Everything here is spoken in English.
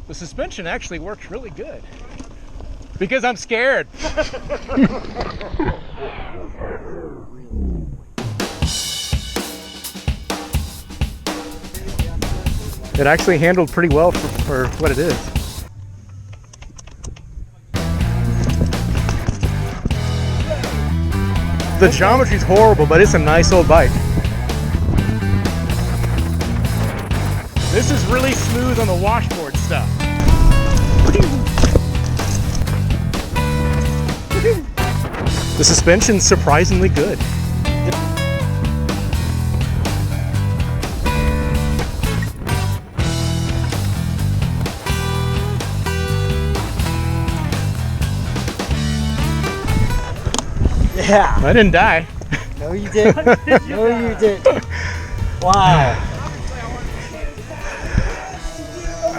The suspension actually works really good. Because I'm scared. It actually handled pretty well for what it is. The geometry's horrible, but it's a nice old bike. This is really smooth on the washboard stuff. The suspension's surprisingly good. Yeah. I didn't die. No, you didn't. No, you didn't. Wow.